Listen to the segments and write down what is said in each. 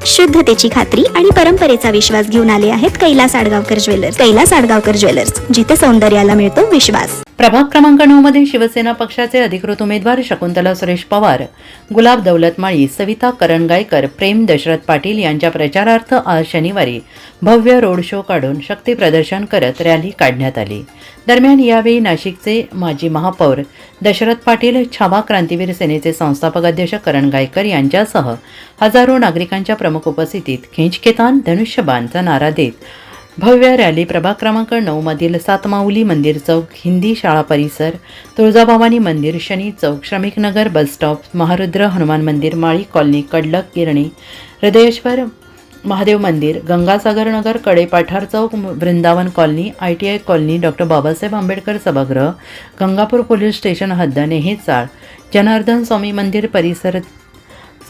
शुद्धतेची खात्री आणि परंपरेचा विश्वास घेऊन आले आहेत कैलास आडगावकर ज्वेलर्स. कैलास आडगावकर ज्वेलर्स, जिथे सौंदर्याला मिळतो विश्वास. प्रभाग क्रमांक 9 मध्ये शिवसेना पक्षाचे अधिकृत उमेदवार शकुंतला सुरेश पवार, गुलाब दौलत माळी, सविता करंगायकर, प्रेम दशरथ पाटील यांच्या प्रचारार्थ आज शनिवारी भव्य रोड शो काढून शक्ती प्रदर्शन करत रॅली काढण्यात आली. दरम्यान यावेळी नाशिकचे माजी महापौर दशरथ पाटील, छावा क्रांतीवीर सेनेचे संस्थापक अध्यक्ष करंगायकर यांच्यासह हजारो नागरिकांच्या प्रमुख उपस्थितीत खिंचखेतान धनुष्यबाणचा नारा देत भव्य रॅली प्रभाग क्रमांक 9 मधील सातमाऊली मंदिर चौक, हिंदी शाळा परिसर, तुळजाभवानी मंदिर, शनी चौक, श्रमिक नगर बस स्टॉप, महारुद्र हनुमान मंदिर, माळी कॉलनी, कडलक गिरणी, हृदयेश्वर महादेव मंदिर, Gangasagar Nagar, Kadepathar Chowk, Vrindavan colony, ITI colony, doctor Babasaheb Ambedkar सभागृह, गंगापूर पोलीस स्टेशन हद्द, नेहेचाळ, जनार्दन स्वामी मंदिर परिसर,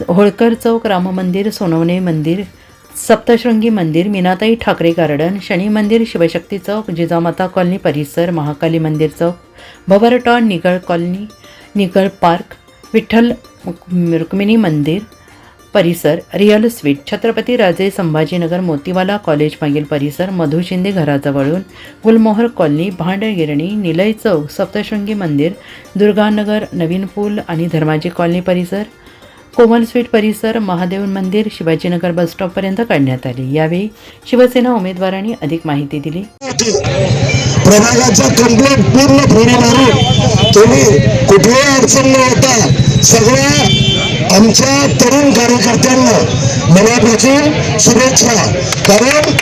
होळकर चौक, राम मंदिर, सोनवणे मंदिर, सप्तशृंगी मंदिर, मीनाताई ठाकरे गार्डन, शनी मंदिर, शिवशक्ती चौक, जिजामाता कॉलनी परिसर, महाकाली मंदिर चौक, भवरटॉन, निगळ कॉलनी, निगळ पार्क, विठ्ठल रुक्मिणी मंदिर परिसर, रिअल स्वीट, छत्रपती राजे संभाजीनगर, मोतीवाला कॉलेज मागील परिसर, मधु शिंदे घराजवळून, गुलमोहर कॉलनी, भांडगिरणी, निलय चौक, सप्तशृंगी मंदिर, दुर्गानगर, नवीन पूल आणि धर्माजी कॉलनी परिसर, कोमल स्वीट परिसर, महादेव मंदिर, शिवाजीनगर बस स्टॉपपर्यंत काढण्यात आली. यावेळी शिवसेना उमेदवारांनी अधिक माहिती दिली. प्रभागाचा कंप्लीट पूर्ण फेरी मारून तुम्ही कुठल्याही अडचण न होता सगळ्या आमच्या तरुण कार्यकर्त्यांना मनापासून शुभेच्छा. कारण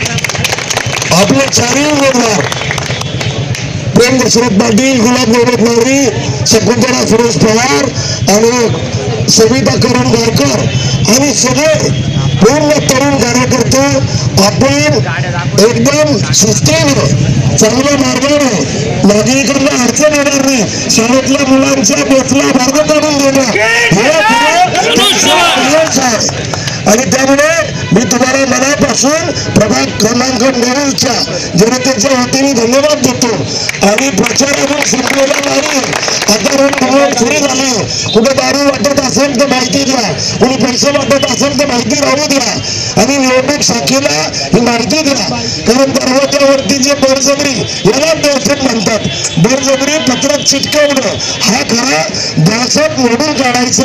आपले चारही उमेदवार प्रेम दशरथ पाटील, गुलाब दौलत माळी, शकुंतला सुरेश पवार आणि सविता करंगायकर आणि सगळे पूर्ण तरुण कार्यकर्ते आपण एकदम शिस्तीने चांगल्या मार्गाने नागरिकांना अडचण येणार नाही, शाळेतल्या मुलांच्या बेसला मार्ग काढून देणार आणि त्यामुळे मी तुम्हाला मनापासून प्रभाग क्रमांक 9च्या जनतेच्या वतीने धन्यवाद देतो. आणि प्रचार अजून संपलेला नाही, आता रोड सुरू झाले. कुठे दारू वाटत असेल तर माहिती द्या, कुणी पैसे वाटत असेल तर माहिती राहू द्या आणि निवडणूक शाखेला ही माहिती द्या. कारण दरवाजावरती जे बळजबरी, याला दहशत म्हणतात, बळजबरी पत्रक चिटकवणं हा खरा दहशत मोडून काढायचं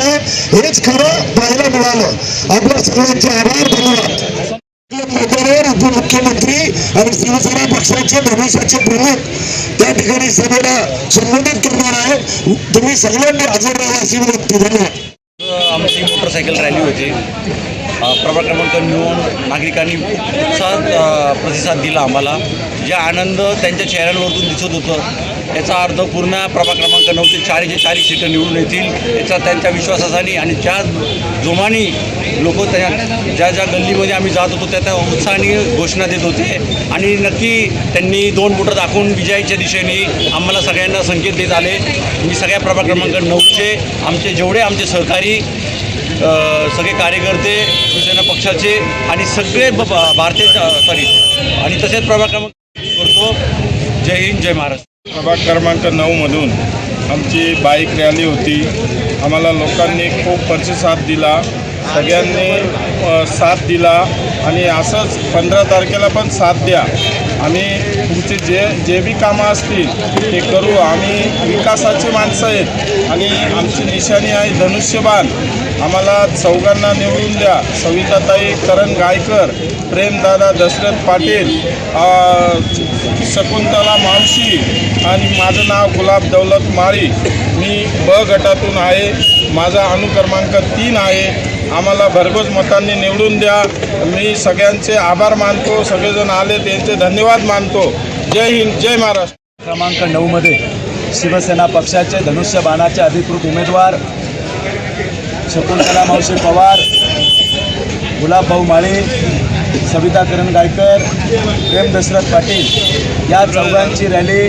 हेच खरं पाहायला मिळालं. आपल्या सगळ्यांचे आभार, धन्यवाद. उपमुख्यमंत्री आणि शिवसेना पक्षाचे भविष्याचे प्रमुख त्या ठिकाणी सभेला संबोधित करणार आहे. तुम्ही सगळ्यांनी हजर राहा अशी विनंती. धन्यवाद. आमची मोटरसायकल रॅली होती. प्रभाग क्रमांक 9 नागरिकांनी उत्साहात प्रतिसाद दिला आम्हाला. जे आनंद त्यांच्या चेहऱ्यांवरतून दिसत होतं याचा अर्थ पूर्ण प्रभाग क्रमांक 9चे 4 सीटं निवडून येतील याचा त्यांच्या विश्वासाने आणि ज्या जोमाने लोक ज्या गल्लीमध्ये आम्ही जात होतो त्या उत्साहाने घोषणा देत होते. आणि नक्की त्यांनी 2 बोटं दाखवून विजयाच्या दिशेने आम्हाला सगळ्यांना संकेत देत आले. मी सगळ्या प्रभाग क्रमांक 9चे जेवढे आमचे सहकारी सगळे कार्यकर्ते शिवसेना पक्षाचे आणि सगळे भारतीय आणि तसेच प्रभाग क्रमांक करतो. जय हिंद, जय महाराष्ट्र. प्रभाग क्रमांक 9मधून आमची बाईक रॅली होती. आम्हाला लोकांनी खूप प्रतिसाद दिला, सगळ्यांनी साथ दिला आणि असंच 15 तारखेला पण साथ द्या. आम्ही तुमचे जे बी कामं असतील ते करू. आम्ही विकासाची माणसं आहेत आणि आमची निशाणी आहे धनुष्यबाण. आम्हाला चौघांना निवडून द्या. सविताताई करंगायकर, प्रेमदादा दशरथ पाटील, शकुंतला मावशी आणि माझं नाव गुलाब दौलत माळी. मी ब गटातून आहे. माझा अनुक्रमांक 3 आहे. आम्हाला भरघोस मतांनी निवडून द्या. मी सगळ्यांचे आभार मानतो. सगळेजण आले त्यांचे धन्यवाद मानतो. जय हिंद, जय महाराष्ट्र. क्रमांक 9मध्ये शिवसेना पक्षाचे धनुष्यबाणाचे अधिकृत उमेदवार शकुंतला मावशी पवार, गुलाबभाऊ माळी, सविता करंगायकर, प्रेम दशरथ पाटील या चौघांची रॅली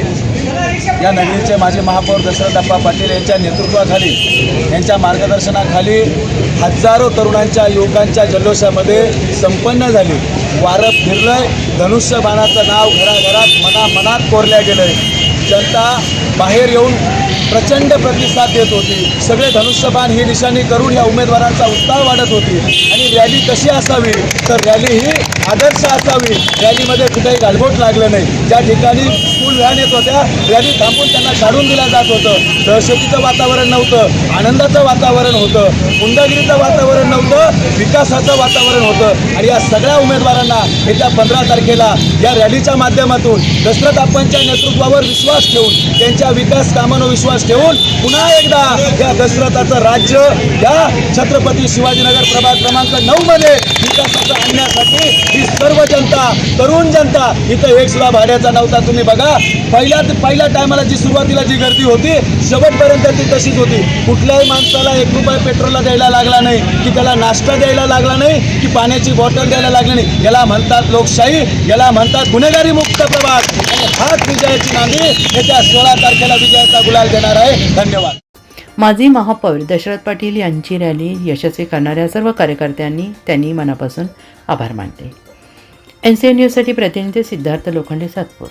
या नगरीचे माजी महापौर दशरथप्पा पाटील यांच्या नेतृत्वाखाली, यांच्या मार्गदर्शनाखाली हजारो तरुणांच्या युवकांच्या जल्लोषामध्ये संपन्न झाली. वारं फिरलंय. धनुष्यबाणाचं नाव घराघरात मनात कोरल्या गेलंय. जनता बाहेर येऊन प्रचंड प्रतिसाद देत होती. सगळे धनुष्यबाण ही निशाणी करून या उमेदवारांचा उत्साह वाढत होती. आणि रॅली कशी असावी तर रॅली ही आदर्श असावी. रॅलीमध्ये कुठेही गालबोट लागलं नाही. ज्या ठिकाणी स्कूल व्हॅन येत होत्या रॅली थांबून त्यांना काढून दिलं जात होतं. दहशतीचं वातावरण नव्हतं, आनंदाचं वातावरण होतं, गुंडगिरीचं वातावरण नव्हतं, विकासाचं वातावरण होतं. आणि या सगळ्या उमेदवारांना येत्या 15 तारखेला या रॅलीच्या माध्यमातून दशरथ अप्पांच्या नेतृत्वावर विश्वास ठेवून, त्यांच्या विकास कामांवर विश्वास ठेवून पुन्हा एकदा या दशरथाचं राज्य या छत्रपती शिवाजीनगर प्रभाग क्रमांक 9 मध्ये विकासाचं आणण्यासाठी ही सर्व जनता, तरुण जनता, इथं एक सुद्धा भाड्याचा नव्हता. तुम्ही बघा, पहिल्या टायमाला जी सुरुवातीला जी गर्दी होती शेवटपर्यंत ती तशीच होती. कुठल्याही माणसाला 1 रुपया पेट्रोलला द्यायला लागला नाही, की त्याला नाश्ता द्यायला लागला नाही, की पाण्याची बॉटल द्यायला लागली नाही. याला म्हणतात लोकशाही, याला म्हणतात गुन्हेगारी मुक्त प्रभाग. आणि हाच विजयाची नांदी येत्या 16 तारखेला विजयाचा गुलाल देणार आहे. धन्यवाद. माजी महापौर दशरथ पाटील यांची रॅली यशस्वी करणाऱ्या सर्व कार्यकर्त्यांनी त्यांनी मनापासून आभार मानले. NCN न्यूजसाठी प्रतिनिधी सिद्धार्थ लोखंडे, सातपूर.